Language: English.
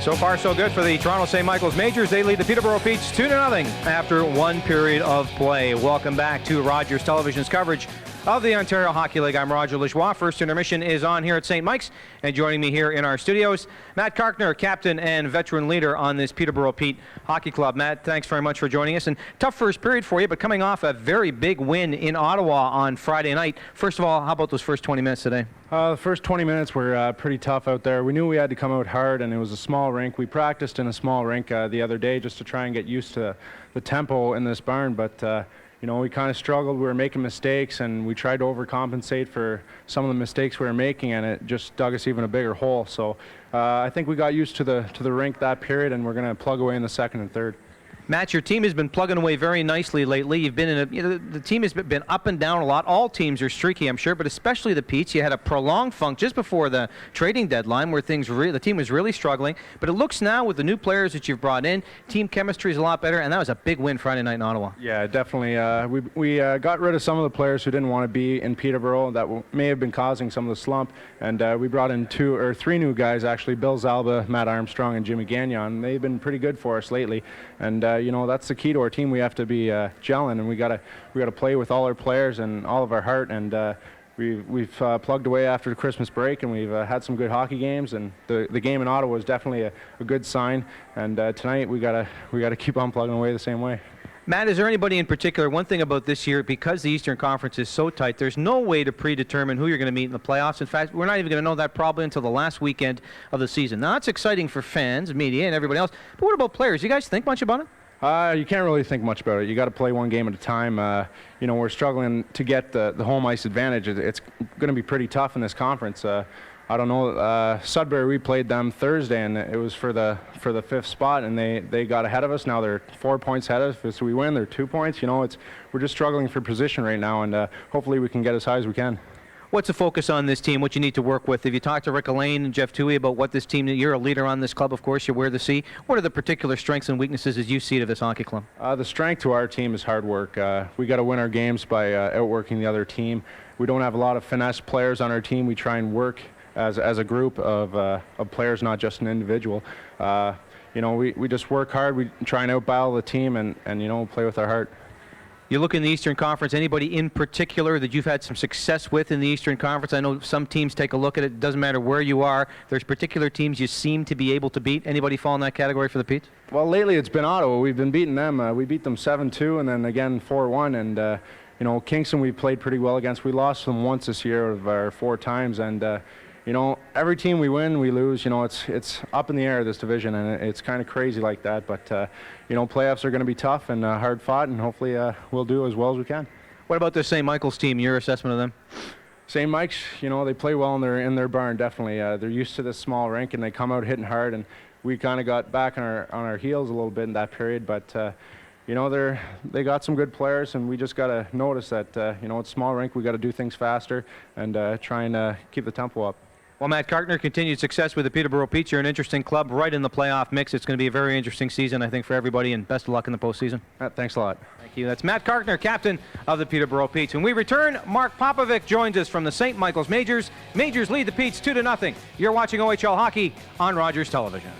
So far, so good for the Toronto St. Michael's Majors. They lead the Peterborough Petes 2-0 after one period of play. Welcome back to Rogers Television's coverage of the Ontario Hockey League. I'm Roger Lajoie. First intermission is on here at St. Mike's, and joining me here in our studios, Matt Carkner, captain and veteran leader on this Peterborough Pete Hockey Club. Matt, thanks very much for joining us. And tough first period for you, but coming off a very big win in Ottawa on Friday night. First of all, how about those first 20 minutes today? The first 20 minutes were pretty tough out there. We knew we had to come out hard, and it was a small rink. We practiced in a small rink the other day just to try and get used to the tempo in this barn, but you know, we kind of struggled. We were making mistakes, and we tried to overcompensate for some of the mistakes we were making, and it just dug us even a bigger hole. So I think we got used to the rink that period, and we're going to plug away in the second and third. Matt, your team has been plugging away very nicely lately. You've been in the team has been up and down a lot. All teams are streaky, I'm sure, but especially the Petes. You had a prolonged funk just before the trading deadline where the team was really struggling. But it looks now with the new players that you've brought in, team chemistry is a lot better, and that was a big win Friday night in Ottawa. Yeah, definitely. We got rid of some of the players who didn't want to be in Peterborough that may have been causing some of the slump, and we brought in three new guys actually: Bill Zalba, Matt Armstrong, and Jimmy Gagnon. They've been pretty good for us lately, and you know, that's the key to our team. We have to be gelling, and we gotta play with all our players and all of our heart. And we've plugged away after the Christmas break, and we've had some good hockey games. And the game in Ottawa was definitely a good sign. And tonight we gotta keep on plugging away the same way. Matt, is there anybody in particular? One thing about this year, because the Eastern Conference is so tight, there's no way to predetermine who you're going to meet in the playoffs. In fact, we're not even going to know that probably until the last weekend of the season. Now, that's exciting for fans, media, and everybody else. But what about players? You guys think much about it? You can't really think much about it. You got to play one game at a time. You know, we're struggling to get the home ice advantage. It's going to be pretty tough in this conference. I don't know. Sudbury, we played them Thursday, and it was for the fifth spot, and they got ahead of us. Now they're 4 points ahead of us. So we win. They're 2 points. You know, we're just struggling for position right now, and hopefully we can get as high as we can. What's the focus on this team? What you need to work with? Have you talked to Rick Elaine and Jeff Toohey about what this team? You're a leader on this club, of course. You wear the C. What are the particular strengths and weaknesses as you see it of this hockey club? The strength to our team is hard work. We got to win our games by outworking the other team. We don't have a lot of finesse players on our team. We try and work as a group of players, not just an individual. You know, we just work hard. We try and outbattle the team and you know, play with our heart. You look in the Eastern Conference, anybody in particular that you've had some success with in the Eastern Conference? I know some teams take a look at it. It doesn't matter where you are. There's particular teams you seem to be able to beat. Anybody fall in that category for the Petes? Well, lately it's been Ottawa. We've been beating them. We beat them 7-2 and then again 4-1. And, you know, Kingston we played pretty well against. We lost them once this year out of our 4 times. And, you know, every team we win, we lose. You know, it's up in the air, this division, and it's kind of crazy like that. But, you know, playoffs are going to be tough and hard fought, and hopefully we'll do as well as we can. What about the St. Michael's team, your assessment of them? St. Mike's, you know, they play well in their barn, definitely. They're used to this small rink, and they come out hitting hard, and we kind of got back on our heels a little bit in that period. But, you know, they got some good players, and we just got to notice that, you know, it's small rink. We got to do things faster and try and keep the tempo up. Well, Matt Carkner, continued success with the Peterborough Petes. You're an interesting club right in the playoff mix. It's going to be a very interesting season, I think, for everybody, and best of luck in the postseason. Thanks a lot. Thank you. That's Matt Carkner, captain of the Peterborough Petes. When we return, Mark Popovic joins us from the St. Michael's Majors. Majors lead the Petes 2-0. You're watching OHL Hockey on Rogers Television.